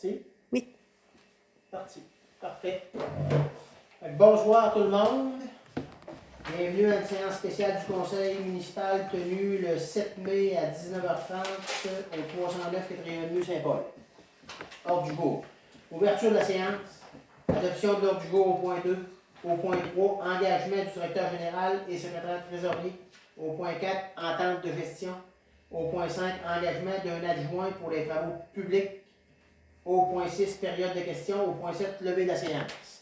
Parti? Oui. Parti. Parfait. Bonsoir tout le monde. Bienvenue à une séance spéciale du Conseil municipal tenue le 7 mai à 19h30 au 309 4e avenue Saint-Paul. Ordre du jour. Ouverture de la séance. Adoption de l'ordre du jour au point 2. Au point 3, engagement du directeur général et secrétaire trésorier. Au point 4, entente de gestion. Au point 5, engagement d'un adjoint pour les travaux publics. Au point 6, période de questions. Au point 7, levée de la séance.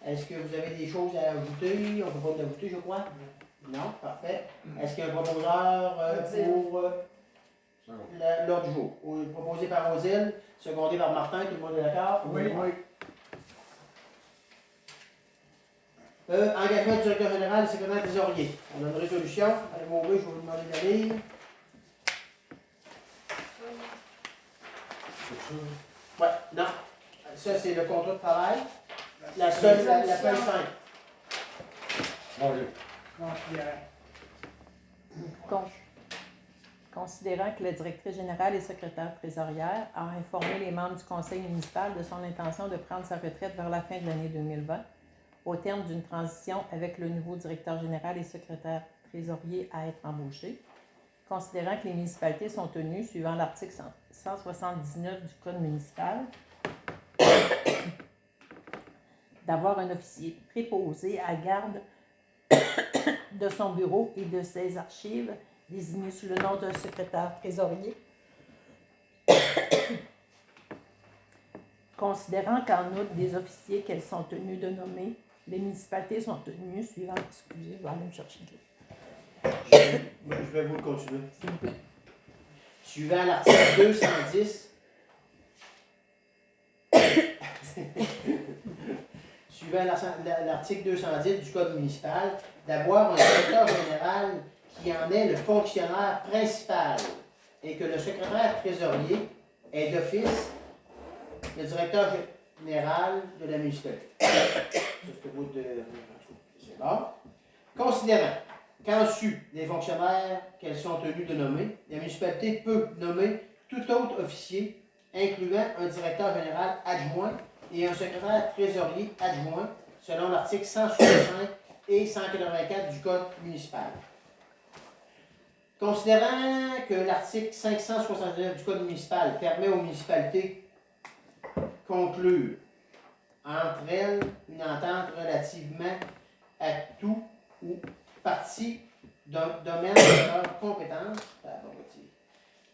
Est-ce que vous avez des choses à ajouter? On ne peut pas l'ajouter, je crois. Non, parfait. Est-ce qu'il y a un proposeur pour l'ordre du jour? Proposé par Osile, secondé par Martin, tout le monde est d'accord? Oui. Engagement du directeur général et secrétaire trésorier. On a une résolution. Allez, mon je vais vous demander de la lire. Ouais, non. Ça, c'est le contrat de travail. La feuille 5. Considérant que la directrice générale et secrétaire trésorière a informé les membres du conseil municipal de son intention de prendre sa retraite vers la fin de l'année 2020, au terme d'une transition avec le nouveau directeur général et secrétaire trésorier à être embauché, considérant que les municipalités sont tenues, suivant l'article 179 du Code municipal, d'avoir un officier préposé à garde de son bureau et de ses archives, désigné sous le nom d'un secrétaire trésorier. Considérant qu'en outre des officiers qu'elles sont tenues de nommer, les municipalités sont tenues suivant... Excusez, je vais aller me chercher. Je vais vous le continuer. Suivant l'article 210... Suivant l'article 210 du Code municipal, d'avoir un directeur général qui en est le fonctionnaire principal et que le secrétaire trésorier est d'office le directeur général de la municipalité. C'est bon. Considérant qu'en su des fonctionnaires qu'elles sont tenues de nommer, la municipalité peut nommer tout autre officier, incluant un directeur général adjoint et un secrétaire trésorier adjoint, selon l'article 165 et 184 du Code municipal. Considérant que l'article 569 du Code municipal permet aux municipalités de conclure entre elles une entente relativement à tout ou partie d'un domaine de leur compétence,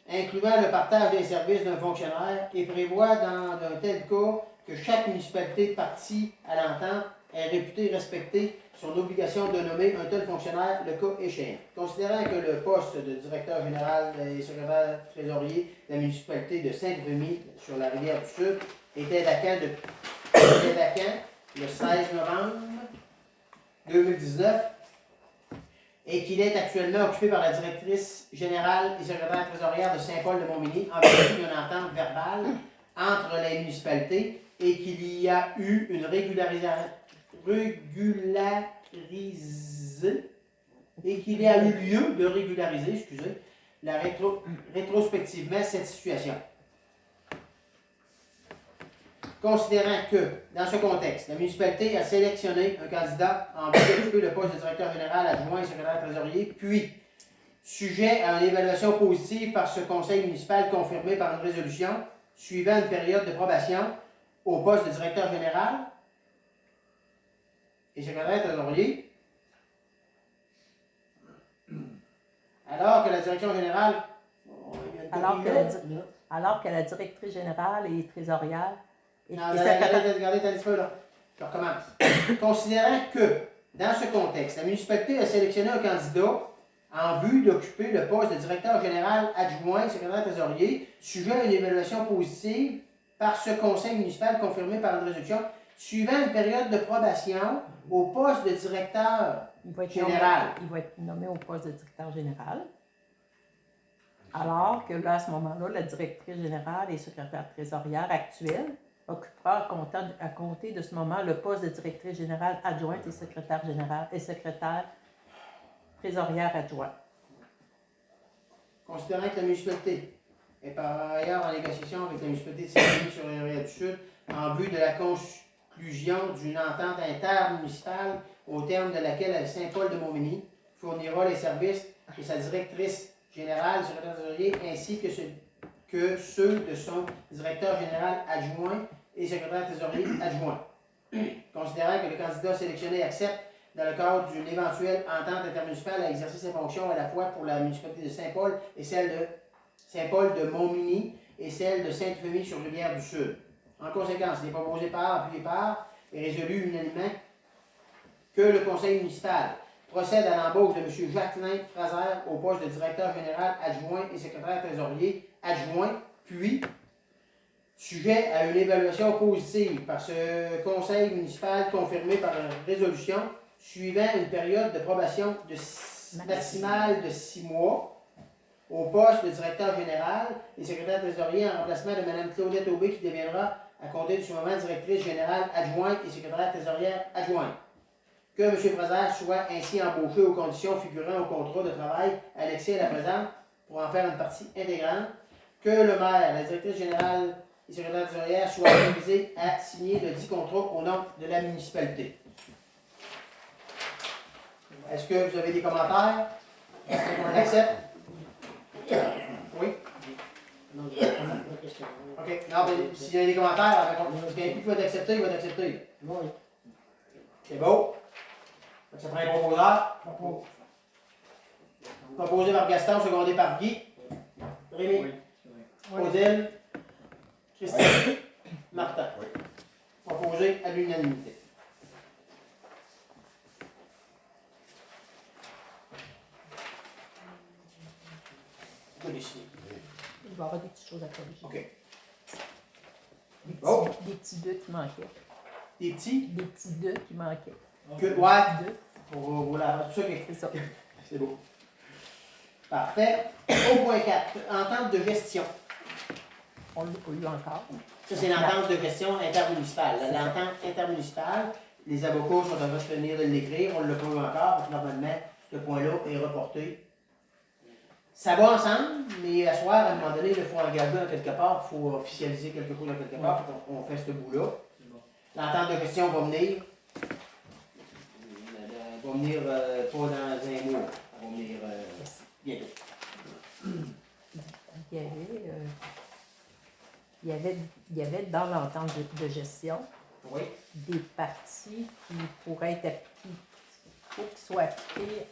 incluant le partage des services d'un fonctionnaire, et prévoit dans un tel cas que chaque municipalité partie à l'entente est réputée respecter son obligation de nommer un tel fonctionnaire le cas échéant. Considérant que le poste de directeur général et secrétaire trésorier de la municipalité de Saint-Rémy sur la rivière du Sud était vacant le 16 novembre 2019 et qu'il est actuellement occupé par la directrice générale et secrétaire trésorière de Saint-Paul-de-Montmagny en vertu d'une entente verbale entre les municipalités et qu'il y a eu une lieu de régulariser, rétrospectivement cette situation. Considérant que, dans ce contexte, la municipalité a sélectionné un candidat en vue d'occuper le poste de directeur général adjoint et secrétaire trésorier, puis, sujet à une évaluation positive par ce conseil municipal confirmé par une résolution, suivant une période de probation au poste de directeur général et secrétaire trésorier, alors que la direction générale... Alors que la directrice générale et trésorière... Regardez un petit peu là. Je recommence. Considérant que, dans ce contexte, la municipalité a sélectionné un candidat en vue d'occuper le poste de directeur général adjoint et secrétaire trésorier, sujet à une évaluation positive par ce conseil municipal confirmé par une résolution, suivant une période de probation au poste de directeur général. Il va être nommé au poste de directeur général. Alors que là, à ce moment-là, la directrice générale et secrétaire trésorière actuelle occupera à compter de ce moment le poste de directrice générale adjointe et secrétaire générale et secrétaire trésorière adjointe. Considérant que la municipalité est par ailleurs en négociation avec la municipalité de Saint-Denis sur les rivières du Sud en vue de la conclusion d'une entente intermunicipale au terme de laquelle Saint-Paul de Montmagny fournira les services de sa directrice générale, secrétaire trésorier, ainsi que ceux de son directeur général adjoint et secrétaire trésorier adjoint. Considérant que le candidat sélectionné accepte, dans le cadre d'une éventuelle entente intermunicipale, à exercer ses fonctions à la fois pour la municipalité de Saint-Paul et celle de Saint-Paul de Montmagny et celle de Sainte-Famille-sur-Rivière du Sud. En conséquence, il est proposé par, appuyé par et résolu unanimement que le conseil municipal procède à l'embauche de M. Jacqueline Fraser au poste de directeur général adjoint et secrétaire trésorier adjoint, puis, sujet à une évaluation positive par ce conseil municipal confirmé par une résolution, suivant une période de probation maximale de 6 mois, au poste de directeur général et secrétaire trésorier en remplacement de Mme Claudette Aubé qui deviendra, à compter de ce moment, directrice générale adjointe et secrétaire trésorière adjointe. Que M. Fraser soit ainsi embauché aux conditions figurant au contrat de travail annexé à la présente pour en faire une partie intégrante. Que le maire, la directrice générale et secrétaire trésorière soient autorisés à signer le dit contrat au nom de la municipalité. Est-ce que vous avez des commentaires? On accepte? Oui? Non, j'ai pas de question. OK. Non, mais s'il y a des commentaires, parce qu'il y a un qui va t'accepter, il va t'accepter. Oui. C'est beau? Ça prend un proposeur. Proposé par Gaston, secondé par Guy. Rémi? Odile? Christine? Martin? Proposé à l'unanimité. Il va y avoir des petites choses à corriger. OK. Des petits deux qui manquaient. Des petits? Des petits deux qui manquaient. Que, ouais. Deux. Voilà, c'est ça qui C'est ça. c'est beau. Parfait. Au point 4, entente de gestion. On ne l'a pas eu encore. Ça, c'est l'entente de gestion intermunicipale. L'entente intermunicipale, les avocats sont en train de finir de l'écrire, on ne l'a pas eu encore, donc normalement, ce point-là est reporté. Ça va ensemble, mais à soir, à un moment donné, il faut engager en quelque part, il faut officialiser quelque chose en quelque part, on fait ce bout-là. L'entente de gestion va venir. Elle va venir pas dans un mois, elle va venir bientôt. Il y avait dans l'entente de gestion Oui. des parties qui pourraient être appliquées, il faut qu'ils soient appliquées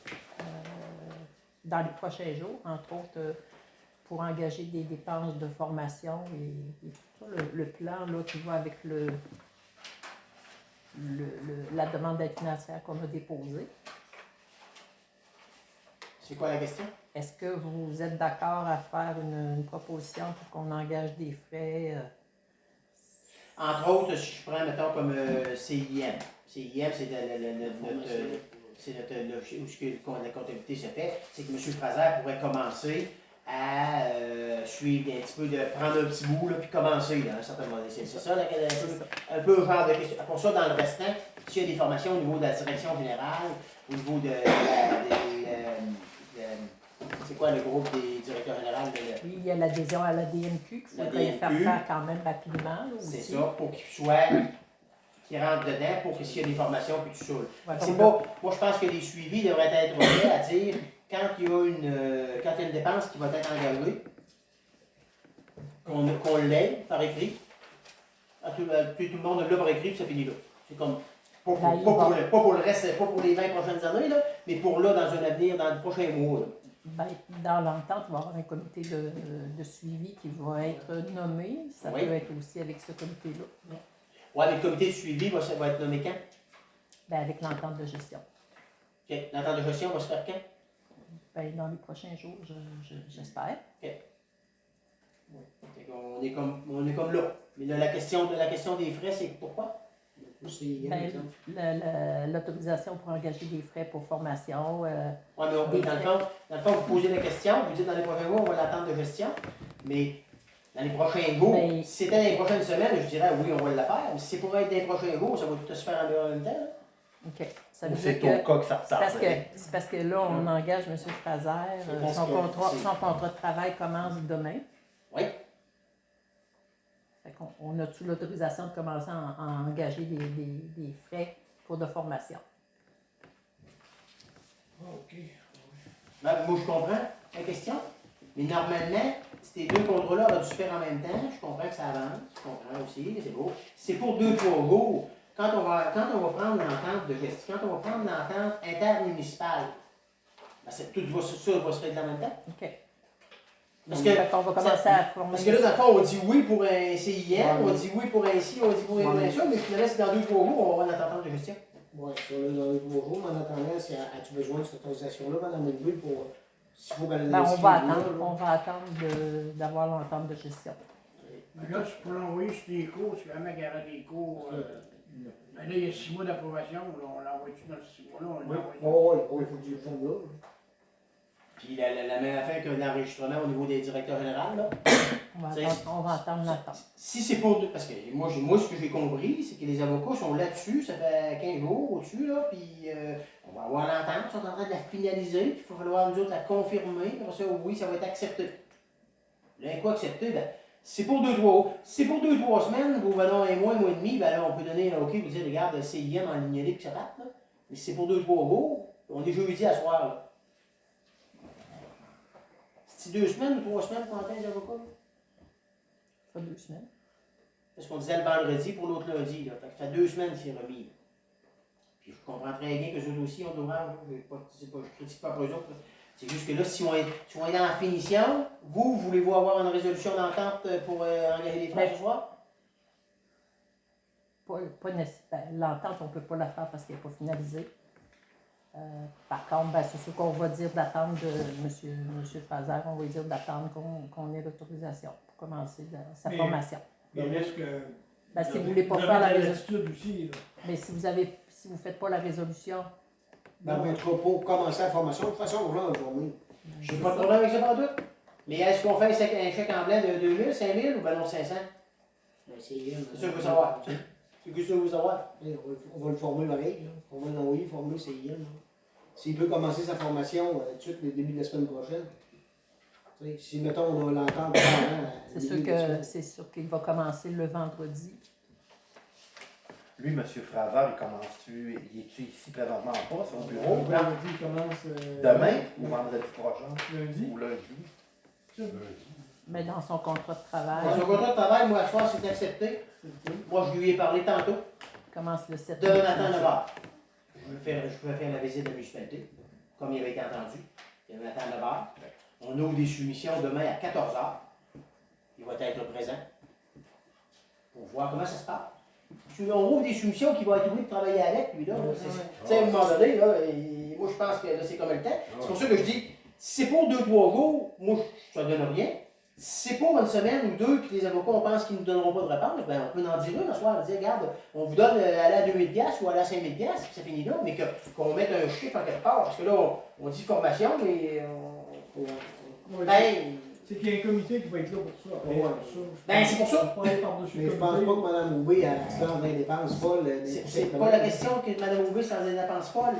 dans les prochains jours, entre autres pour engager des dépenses de formation et tout ça. Le plan là, qui va avec la demande d'aide financière qu'on a déposée. C'est quoi la question? Est-ce que vous êtes d'accord à faire une proposition pour qu'on engage des frais? Entre autres, si je prends, mettons, comme CIM. CIM, c'est où la comptabilité se fait. C'est que M. Fraser pourrait commencer à suivre un petit peu, de prendre un petit bout, là, puis commencer, là, à un certain moment. C'est ça, là, un peu genre de question. Pour ça, dans le restant, s'il y a des formations au niveau de la direction générale, au niveau c'est quoi le groupe des directeurs généraux? Oui, il y a l'adhésion à la DMQ qu'il faudrait faire quand même rapidement. C'est ça, pour qu'il rentre dedans, pour que s'il y a des formations, puis tout ça. Ouais, C'est pas, moi, je pense que les suivis devraient être faits à dire quand il y a une dépense qui va être engagée, qu'on l'ait par écrit. Tout le monde l'a par écrit, puis ça finit là. C'est comme, pas pour le reste, pas pour les 20 prochaines années, là, mais pour là, dans un avenir, dans les prochains mois. Là. Ben, dans l'entente, il va y avoir un comité de suivi qui va être nommé. Ça peut être aussi avec ce comité-là. Oui, mais le comité de suivi va être nommé quand? Ben, avec l'entente de gestion. OK. L'entente de gestion va se faire quand? Ben, dans les prochains jours, j'espère. OK. On est comme là. Mais là, la question des frais, c'est pourquoi? Ben, l'autorisation pour engager des frais pour formation. Oui, mais dans le fond, vous posez la question, vous dites dans les prochains mois, on va l'attendre de gestion, mais dans les prochains jours, si c'était dans les prochaines semaines, je dirais oui, on va le faire, mais si c'est pour être dans les prochains jours, ça va tout se faire en même temps. Là. OK. Ça veut c'est dire ton cas que ça retarde. c'est parce que là, on engage M. Fraser. Son contrat de travail commence demain. Oui. Fait qu'on on a-tu l'autorisation de commencer à engager des frais pour de formation? OK. Ben, moi, je comprends la question. Mais normalement, ces deux contrats-là auraient dû se faire en même temps. Je comprends que ça avance. Je comprends aussi, c'est beau. C'est pour 2-3 jours. Quand on va prendre l'entente de gestion, quand on va prendre l'entente intermunicipale, ben, tout ça va se faire en même temps. OK. Parce Fait que, qu'on va commencer à former. parce que là, dans le fond, on dit oui pour un CIM, Ouais. on dit oui pour un ci, on dit pour un ça, mais finalement, c'est dans 2-3 jours, on va avoir notre entente de gestion. Oui, ça, là, dans les 3 jours, mais en attendant, as-tu besoin de cette autorisation-là, Mme Melville, pour. S'il faut qu'elle Ben, on l'inscrive va là, attendre, là? on va attendre d'avoir l'entente de gestion. Mais là, tu peux l'envoyer sur des cours, si jamais il y aura des cours. Ben là, il y a 6 mois d'approbation, là, on l'envoie-tu dans ces 6 mois-là, on Oui, l'envoie. il faut que tu le fasses là. Puis la même affaire qu'un enregistrement au niveau des directeurs généraux, là. On va attendre l'entente. Si c'est pour deux, parce que moi, ce que j'ai compris, c'est que les avocats sont là-dessus, ça fait 15 jours au-dessus, là, puis on va avoir l'entente, ils sont en train de la finaliser, puis il va falloir nous autres la confirmer, puis après ça, oui, ça va être accepté. Là, quoi accepté, ben, c'est pour 2-3 semaines, ou ben non, un mois et demi, ben là, on peut donner un OK, vous dire, regarde, CIM en ligne puis ça rate, là. Mais si c'est pour 2-3 jours, on est jeudi à soir, là. C'est 2 semaines ou 3 semaines qu'on attend les avocats? Ça fait 2 semaines. Parce qu'on disait le vendredi pour l'autre lundi. Là. Fait que ça fait 2 semaines que c'est remis. Là. Puis je comprends très bien que eux aussi ont d'ouvrage. Je ne critique pas pour eux autres. Là. C'est juste que là, si on est dans la finition, vous voulez-vous avoir une résolution d'entente pour engager les frais ce soir? Pas nécessaire. L'entente, on ne peut pas la faire parce qu'elle n'est pas finalisée. Par contre, ben, c'est sûr qu'on va dire d'attendre de M. Fazer, on va dire d'attendre qu'on ait l'autorisation pour commencer sa formation. Il reste que. Ben, si vous ne voulez pas faire la résolution. Aussi, là. Mais si vous ne faites pas la résolution, Ben, en tout cas, pour commencer la formation, de toute façon, on va l'informer. Je n'ai pas de problème avec ça pas doute. Mais est-ce qu'on fait un chèque en blanc de 2000, 5000 ou ben non 500? Ben, c'est ça C'est ça que je veux savoir. C'est ça que je veux savoir. On va le former pareil, là. On va l'envoyer former CIM. S'il peut commencer sa formation tout de suite, le début de la semaine prochaine. T'sais, si, mettons, on a l'entente c'est sûr qu'il va commencer le vendredi. Lui, M. Fraser, il commence-tu, il est-tu ici présentement en poste au bureau? Vendredi, il commence. Demain ou vendredi prochain? Lundi. Ou lundi? Mais dans son contrat de travail, Dans son contrat de travail, moi, à soir, c'est accepté. Moi, je lui ai parlé tantôt. il commence le 7 Demain matin, 9h. Je vais faire la visite de la municipalité, comme il avait été entendu. Demain matin, 9h. On ouvre des soumissions demain à 14h. Il va être présent pour voir comment ça se passe. On ouvre des soumissions qui vont être obligé de travailler avec, lui, là. Tu sais, à un moment donné, là, moi, je pense que là, c'est comme le temps. C'est pour ça que je dis, si c'est pour 2-3 jours, moi, ça ne donne rien. Si c'est pour une semaine ou deux, puis les avocats, on pense qu'ils ne nous donneront pas de réponse, ben, on peut en dire une, un soir, dire, regarde, on vous donne aller à 2000$ ou aller à 5000$, puis ça finit là, mais qu'on mette un chiffre en quelque part, parce que là, on dit formation, mais ben, C'est qu'il y a un comité qui va être là pour ça. Ouais. Ben, c'est pour ça. Mais je pense pas que Mme Aubé se lance dans les dépenses folles. C'est pas la question que Mme Aubé s'en dépense folle.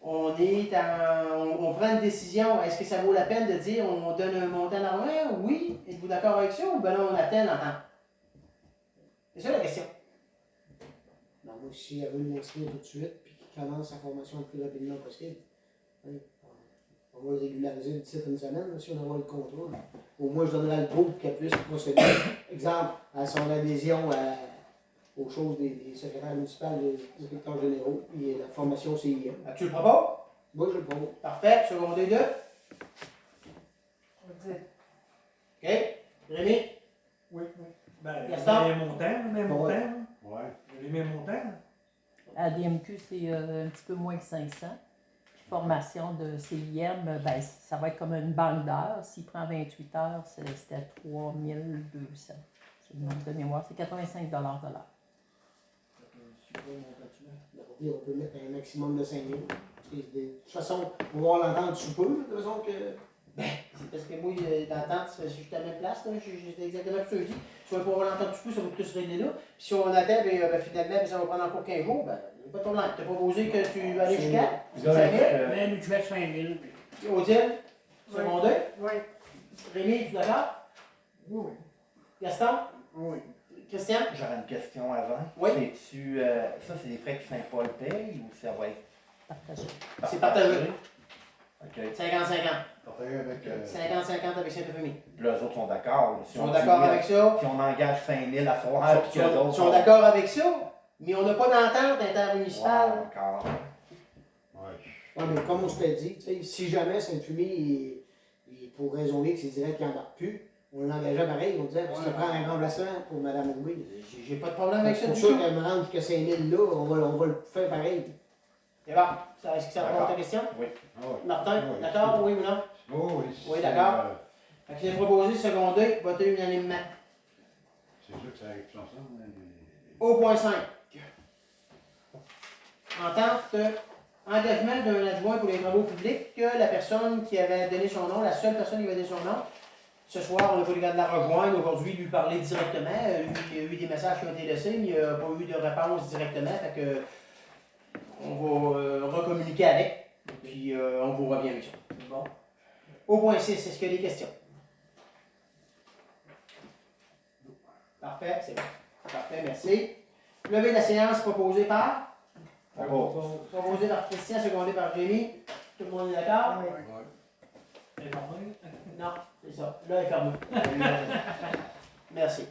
On prend une décision. Est-ce que ça vaut la peine de dire on donne un montant d'argent? Oui. Êtes-vous d'accord avec ça? Ou ben là, on attend l'entente? C'est ça la question. Non, moi, si elle veut l'inscrire tout de suite, puis qu'il commence sa formation le plus rapidement possible, hein, on va le régulariser d'ici une semaine, là, si on a le contrôle. Au moins, je donnerai le go pour qu'elle puisse procéder. Exemple, à son adhésion aux choses des secrétaires municipaux, des directeurs généraux, puis la formation CIM. Tu le proposes? Moi, je le propose. Parfait. Secondé 2. OK. Rémi? Oui. Ben, Gaston? les montants, les montants. Ouais. Les mêmes montants. À DMQ, c'est un petit peu moins que 500. Puis formation de CIM, ben, ça va être comme une banque d'heures. S'il prend 28 heures, c'était à 3200. C'est le nombre de mémoire. C'est 85 de l'heure. On peut mettre un maximum de 5 000. De toute façon, on va avoir l'entente sous peu, de toute façon que. C'est parce que moi, l'entente, c'est juste à la même place. C'est exactement ce que je dis. Si on va pouvoir l'entente sous peu, ça va tout se régler là. Puis si on attend, finalement, ça va prendre encore 15 jours, ben, il n'y a pas de problème. Tu as proposé que tu vas aller jusqu'à 5 000. Mais mutuelle 5 000. Odile, Oui. secondé. Oui. Rémi, tu es d'accord? Oui, Gaston? oui. Christian? J'aurais une question avant. Oui. C'est-tu, ça, c'est des frais que Saint-Paul paye ou ça va être Partagé. C'est partagé. OK. 50-50. Partagé avec. 50-50 avec Saint-Euphémie. Puis là, eux autres sont d'accord. là. Si Ils sont on d'accord dit, avec ça? Si on engage 5 000 à soir, puis que les autres Ils sont d'accord avec ça, mais on n'a pas d'entente intermunicipale. Ouais, encore. Ouais. Ouais, mais comme on se l'a dit, tu sais, si jamais Saint-Fumé, pour raison X, il dirait qu'il n'embarque plus, on l'engageait pareil, on disait, tu te prends un remplaçant pour Mme Louis. J'ai pas de problème avec ça C'est du pour ça tout. qu'elle me rend jusqu'à 5 000 là, on va le faire pareil. C'est bon. Est-ce que ça répond à ta question? Oui. Ah ouais. Martin, Oui. d'accord, oui ou non? Oh, oui. Oui, c'est, d'accord. Fait que j'ai proposé secondé, voté unanimement. C'est sûr que ça arrive tout ensemble. Mais... Au point 5. Entente, engagement d'un adjoint pour les travaux publics, que la personne qui avait donné son nom, la seule personne qui avait donné son nom, ce soir, on n'a pas eu le temps de la rejoindre, aujourd'hui, lui parler directement. Il y a eu des messages qui ont été laissés, mais il n'y a pas eu de réponse directement. Fait que on va recommuniquer avec, puis on vous revient avec ça. Bon. Au point 6, est-ce qu'il y a des questions? Parfait, c'est bon. Parfait, merci. Lever la séance proposée par? Proposée par Christian, secondé par Rémi. Tout le monde est d'accord? Ouais. Non, c'est ça. Là, elle est fermée. Merci.